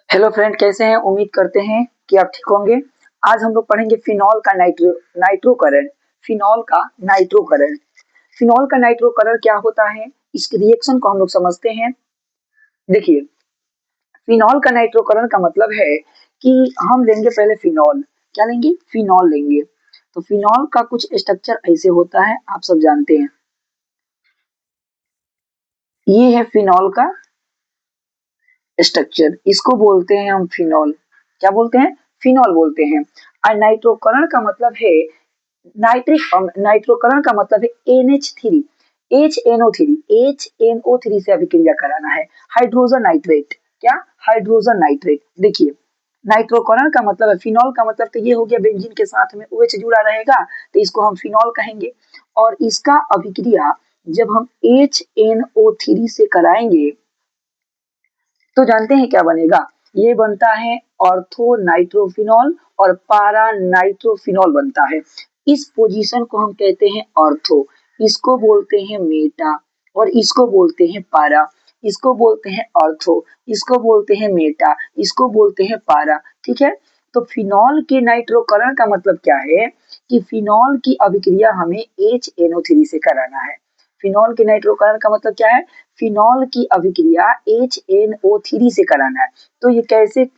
Hello friend, कैसे हैं? उम्मीद करते हैं कि आप ठीक होंगे। आज हम लोग पढ़ेंगे फिनॉल का नाइट्रोकरण। फिनॉल का नाइट्रोकरण। फिनॉल का नाइट्रोकरण क्या होता है, इस रिएक्शन को हम लोग समझते हैं। देखिए, फिनॉल का नाइट्रोकरण का मतलब है कि हम लेंगे पहले फिनॉल। क्या लेंगे? फिनॉल लेंगे। तो फिनॉल का कुछ स्ट्रक्चर ऐसे होता है, आप सब जानते हैं। ये है फिनॉल का स्ट्रक्चर, इसको बोलते हैं हम फिनॉल। क्या बोलते हैं? फिनॉल बोलते हैं। और नाइट्रोकरण का मतलब है नाइट्रोकरण का मतलब है NH3, HNO3 से अभिक्रिया कराना है। Hydrogen nitrate. क्या? Hydrogen nitrate. देखिए, नाइट्रोकरण का मतलब है, फिनॉल का मतलब तो ये हो गया बेंजीन के साथ में OH जुड़ा रहेगा, तो इसको हम फिनॉल कहेंगे। और इसका अभिक्रिया जब हम HNO3 से कराएंगे तो जानते हैं क्या बनेगा? ये बनता है ऑर्थो नाइट्रोफिनॉल और पारा नाइट्रोफिनॉल बनता है। इस पोजीशन को हम कहते हैं ऑर्थो, इसको बोलते हैं मेटा, और इसको बोलते हैं पारा। इसको बोलते हैं ऑर्थो, इसको बोलते हैं मेटा, इसको बोलते हैं पारा। ठीक है। तो फिनॉल के नाइट्रोकरण का मतलब क्या है कि फिनॉल की अभिक्रिया हमें HNO3 से कराना है। फिनॉल के नाइट्रोकरण का मतलब क्या है? फिनॉल की अभिक्रिया HNO3 से कराना है। तो ये कैसे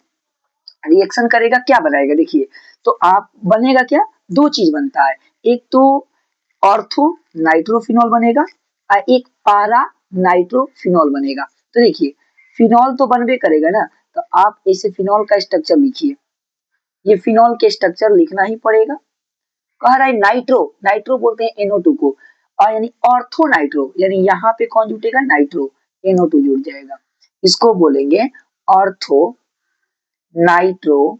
रिएक्शन करेगा, क्या बनाएगा? देखिए, तो आप बनेगा क्या? दो चीज बनता है। एक तो ऑर्थो नाइट्रोफिनॉल बनेगा और एक पारा नाइट्रोफिनॉल बनेगा। तो देखिए, फिनॉल तो बनबे करेगा ना, तो आप ऐसे फिनॉल का स्ट्रक्चर लिखिए। ये फिनॉल के स्ट्रक्चर लिखना ही पड़ेगा। कह रहा है नाइट्रो, नाइट्रो बोलते हैं NO2 को, और यानी ऑर्थो नाइट्रो, यानी यहाँ पे कौन जुटेगा? नाइट्रो, NO2 जुड़ जाएगा। इसको बोलेंगे ortho nitro,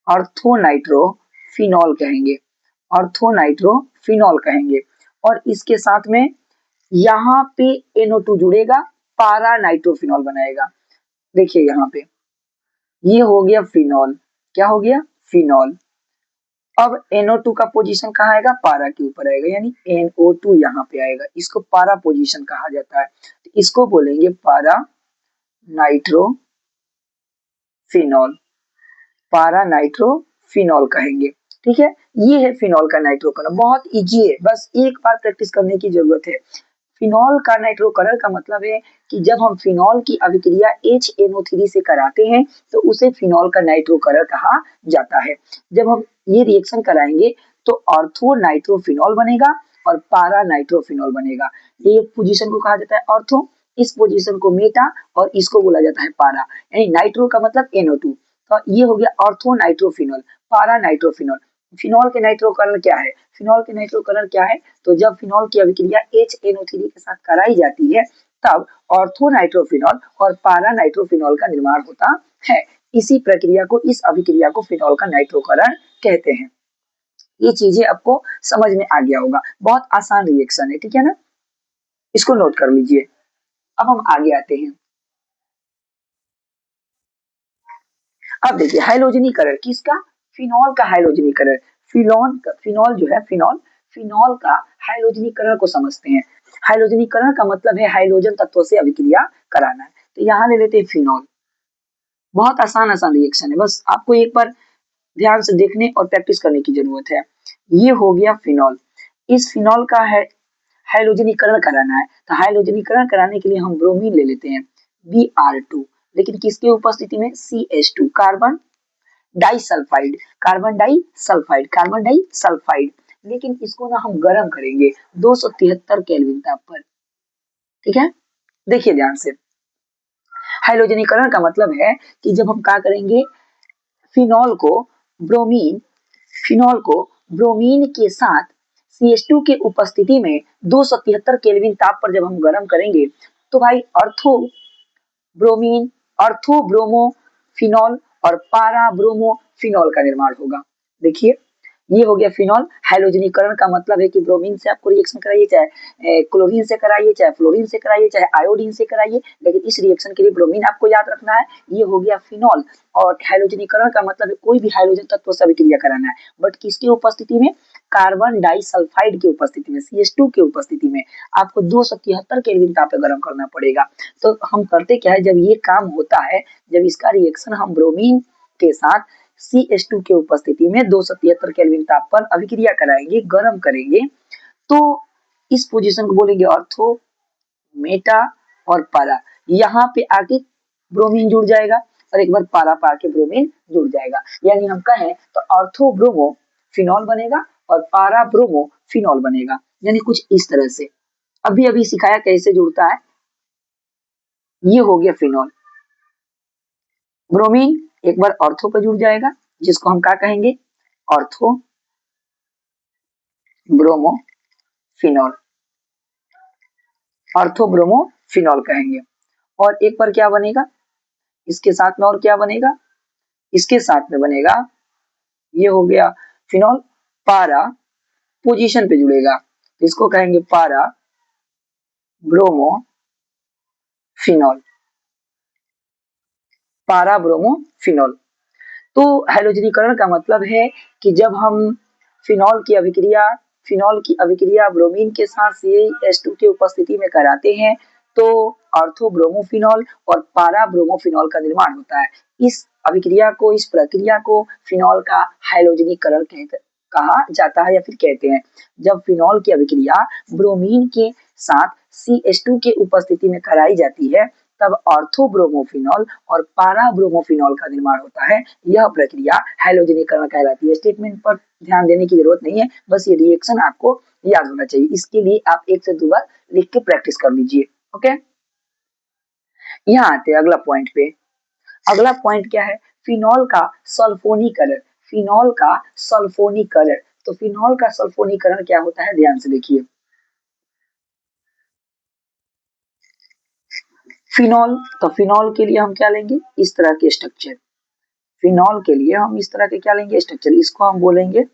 ortho nitro phenol कहेंगे। ऑर्थो नाइट्रो फिनॉल कहेंगे। और इसके साथ में यहाँ पे NO2 जुड़ेगा, पारा नाइट्रोफिनॉल बनाएगा। देखिए यहाँ पे ये हो गया फिनॉल। क्या हो गया? फिनॉल। अब NO2 का पोजीशन कहाँ आएगा? पारा के ऊपर आएगा, यानी NO2 यहाँ पे आएगा। इसको पारा पोजीशन कहा जाता है। तो इसको बोलेंगे पारा नाइट्रो फिनॉल, पारा नाइट्रो फिनॉल कहेंगे। ठीक है। ये है फिनॉल का नाइट्रोकरण। बहुत इजी है, बस एक बार प्रैक्टिस करने की जरूरत है। फिनॉल का नाइट्रोकरण का मतलब है कि जब हम फिनॉल की अभिक्रिया HNO3 से कराते हैं तो उसे फिनॉल का नाइट्रोकरण कहा जाता है। जब हम ये रिएक्शन कराएंगे तो ऑर्थो नाइट्रोफिनॉल बनेगा और पारा नाइट्रोफिनॉल बनेगा। ये पोजीशन को कहा जाता है ऑर्थो, इस पोजीशन को मेटा, और इसको बोला जाता है पारा। यानी नाइट्रो का मतलब NO2। तो ये हो गया ऑर्थो नाइट्रोफिनॉल, पारा नाइट्रोफिनॉल। फिनॉल के नाइट्रोकरण क्या है? फिनॉल के नाइट्रोकरण क्या है? तो जब फिनॉल की अभिक्रिया HNO3 के साथ कराई जाती है तब ऑर्थो नाइट्रोफिनॉल और पारा नाइट्रोफिनॉल का निर्माण होता है। इसी प्रक्रिया को, इस अभिक्रिया को फिनॉल का नाइट्रोकरण कहते हैं। ये चीजें आपको समझ में आ गया होगा। बहुत आसान रिएक्शन है, ठीक है ना? इसको नोट कर लीजिए। अब हम आगे आते हैं। अब देखिए, हाइलोजनीकरण किसका? फिनॉल का हाइलोजनीकरण। फिनॉल जो है, फिनॉल का हाइलोजनीकरण को समझते हैं। हाइलोजनीकरण का मतलब है हाइड्रोजन तत्वों से अभिक्रिया कराना है। तो यहाँ ले लेते हैं फिनॉल। बहुत आसान आसान रिएक्शन है, बस आपको एक बार ध्यान से देखने और प्रैक्टिस करने की जरूरत है। ये हो गया फिनॉल। इस फिनॉल का है हाइलोजनीकरण कराना है, तो हाइलोजनीकरण कराने के लिए हम ब्रोमीन ले लेते हैं, Br2। लेकिन किसके उपस्थिति में? CH2, carbon disulphide, carbon disulphide, carbon disulphide. लेकिन इसको ना हम गर्म करेंगे 273 केल्विन ताप पर। ठीक है। देखिए ध्यान से, हाइलोजनीकरण का मतलब है कि जब हम क्या करेंगे, फिनॉल को ब्रोमीन फिनॉल को ब्रोमीन के साथ CH2 के उपस्थिति में 273 केल्विन ताप पर जब हम गर्म करेंगे तो भाई अर्थो ब्रोमीन, अर्थो ब्रोमो फिनॉल और पारा ब्रोमो फिनॉल का निर्माण होगा। देखिए, ये हो गया फिनॉल। हाइलोजनीकरण का मतलब है कि ब्रोमीन से आपको रिएक्शन कराइए, चाहे क्लोरीन से कराइए, चाहे फ्लोरीन से कराइए, चाहे आयोडीन से कराइए, लेकिन इस रिएक्शन के लिए ब्रोमीन आपको याद रखना है। ये हो गया फिनॉल। और हाइलोजनीकरण का मतलब है कोई भी हाइड्रोजन तत्व से अभिक्रिया कराना है, बट किसकी उपस्थिति में? कार्बन डाइसल्फाइड की उपस्थिति में CH2 की उपस्थिति में आपको 273 केल्विन ताप पे गर्म करना पड़ेगा। तो हम करते क्या है, जब ये काम होता है, जब इसका रिएक्शन हम ब्रोमीन के साथ CH2 की उपस्थिति में 273 केल्विन ताप पर अभिक्रिया कराएंगे, गर्म करेंगे, तो इस पोजीशन को बोलेंगे ऑर्थो, मेटा और पारा। यहाँ पे आके ब्रोमीन जुड़ जाएगा और एक बार पारा पा के ब्रोमीन जुड़ जाएगा। यानी हम कहें तो ऑर्थो ब्रोमो फिनॉल बनेगा और पारा ब्रोमो फिनॉल बनेगा। यानी कुछ इस तरह से अभी अभी सिखाया कैसे जुड़ता है। ये हो गया फिनॉल। ब्रोमीन एक बार ऑर्थो पर जुड़ जाएगा, जिसको हम क्या कहेंगे, ortho bromo phenol, ortho bromo phenol कहेंगे। और एक बार क्या बनेगा, इसके साथ में और क्या बनेगा, इसके साथ में बनेगा, ये हो गया फिनॉल, पारा पोजीशन पे जुड़ेगा, इसको कहेंगे पारा ब्रोमो फिनॉल, पारा ब्रोमो फिनॉल। तो हैलोजनीकरण का मतलब है कि जब हम फिनॉल की अभिक्रिया ब्रोमीन के साथ CH2 की उपस्थिति में कराते हैं तो ऑर्थो ब्रोमोफिनॉल और पारा ब्रोमोफिनॉल का निर्माण होता है। इस अभिक्रिया को, इस प्रक्रिया को फिनॉल का हैलोजनीकरण कहा जाता है या फिर कहते हैं। जब फिनॉल की अभिक्रिया ब्रोमीन के साथ CH2 के उपस्थिति में कराई जाती है तब ऑर्थो ब्रोमोफिनॉल और पारा ब्रोमोफिनॉल का निर्माण होता है। यह प्रक्रिया हैलोजनीकरण कहलाती है। स्टेटमेंट पर ध्यान देने की जरूरत नहीं है, बस ये रिएक्शन आपको याद होना चाहिए। इसके लिए आप 1 से 2 बार लिख के प्रैक्टिस कर लीजिए। ओके, यहाँ आते हैं अगला पॉइंट पे। अगला पॉइंट क्या है, फिनॉल का सल्फोनीकरण। फिनॉल का सल्फोनीकरण, तो फिनॉल का सल्फोनीकरण क्या होता है, ध्यान से देखिए। फिनॉल, तो फिनॉल के लिए हम क्या लेंगे, इस तरह के स्ट्रक्चर। फिनॉल के लिए हम इस तरह के क्या लेंगे, स्ट्रक्चर, इसको हम बोलेंगे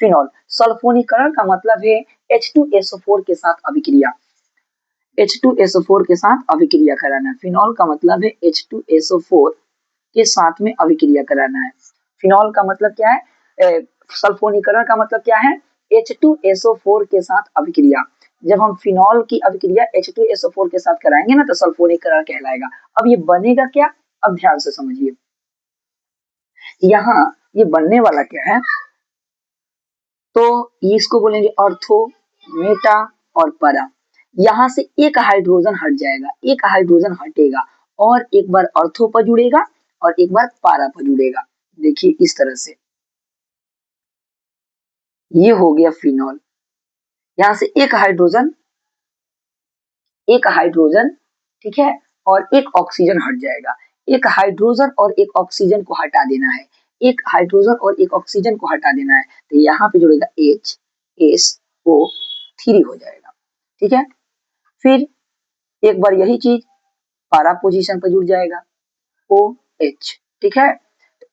फिनॉल। सल्फोनीकरण का मतलब है H2SO4 के साथ अभिक्रिया, H2SO4 के साथ अभिक्रिया कराना। फिनॉल का मतलब है H2SO4 के साथ में अभिक्रिया कराना है। फिनॉल का मतलब क्या है, सल्फोनीकरण का मतलब क्या है, H2SO4 के साथ अभिक्रिया। जब हम फिनॉल की अभिक्रिया H2SO4 के साथ कराएंगे ना तो सल्फोनीकरण कहलाएगा। अब ये बनेगा क्या, अब ध्यान से समझिए। यहाँ ये बनने वाला क्या है, तो इसको बोलेंगे ऑर्थो, मेटा और पारा। यहाँ से एक हाइड्रोजन हट जाएगा, एक हाइड्रोजन हटेगा और एक बार ऑर्थो पर जुड़ेगा और एक बार पारा पर जुड़ेगा। देखिए इस तरह से ये हो गया फिनॉल। यहाँ से एक हाइड्रोजन ठीक है, और एक ऑक्सीजन हट जाएगा। एक हाइड्रोजन और एक ऑक्सीजन को हटा देना है, एक हाइड्रोजन और एक ऑक्सीजन को हटा देना है, तो यहाँ पे जुड़ेगा HSO3 हो जाएगा। ठीक है, फिर एक बार यही चीज पारा पोजीशन पर जुड़ जाएगा, OH। ठीक है,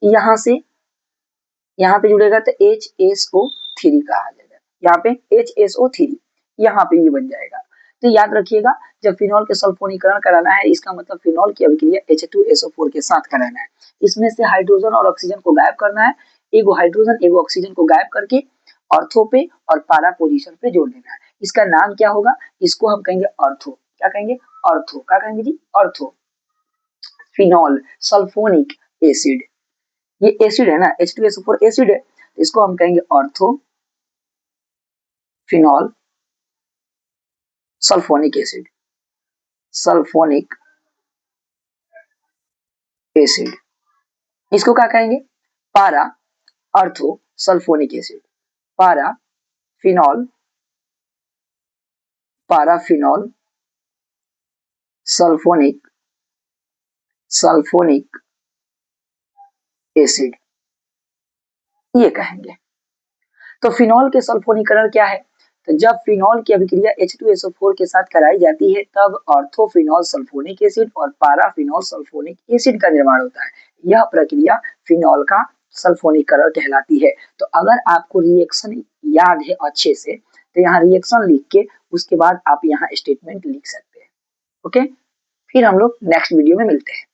यहाँ से यहाँ पे जुड़ेगा तो HSO3 कहा जाएगा। यहाँ पे HSO3, यहाँ पे ये बन जाएगा। तो याद रखिएगा, जब फिनॉल के सल्फोनीकरण कराना है इसका मतलब फिनॉल की अभिक्रिया H2SO4 के साथ कराना है। इसमें से हाइड्रोजन और ऑक्सीजन को गायब करना है, एगो हाइड्रोजन एगो ऑक्सीजन को गायब करके ऑर्थो पे और पारा पोजीशन पे जोड़ देना है। इसका नाम क्या होगा, इसको हम कहेंगे ऑर्थो। क्या कहेंगे, ऑर्थो। क्या कहेंगे जी, ऑर्थो फिनॉल सल्फोनिक एसिड। ये एसिड है ना, H2SO4 एसिड है, इसको हम कहेंगे ortho phenol sulphonic acid, sulphonic acid. इसको क्या कहेंगे, पारा ऑर्थो सल्फोनिक एसिड, पारा फिनॉल, पाराफिनॉल सल्फोनिक सल्फोनिक एसिड, ये कहेंगे। तो फिनॉल के सल्फोनीकरण क्या है, तो जब फिनॉल की अभिक्रिया H2SO4 के साथ कराई जाती है तब ऑर्थोफिनॉल सल्फोनिक एसिड और पाराफिनॉल सल्फोनिक एसिड का निर्माण होता है। यह प्रक्रिया फिनॉल का सल्फोनीकरण कहलाती है। तो अगर आपको रिएक्शन याद है अच्छे से तो यहाँ रिएक्शन लिख के उसके बाद आप यहाँ स्टेटमेंट लिख सकते हैं। ओके, फिर हम लोग नेक्स्ट वीडियो में मिलते हैं।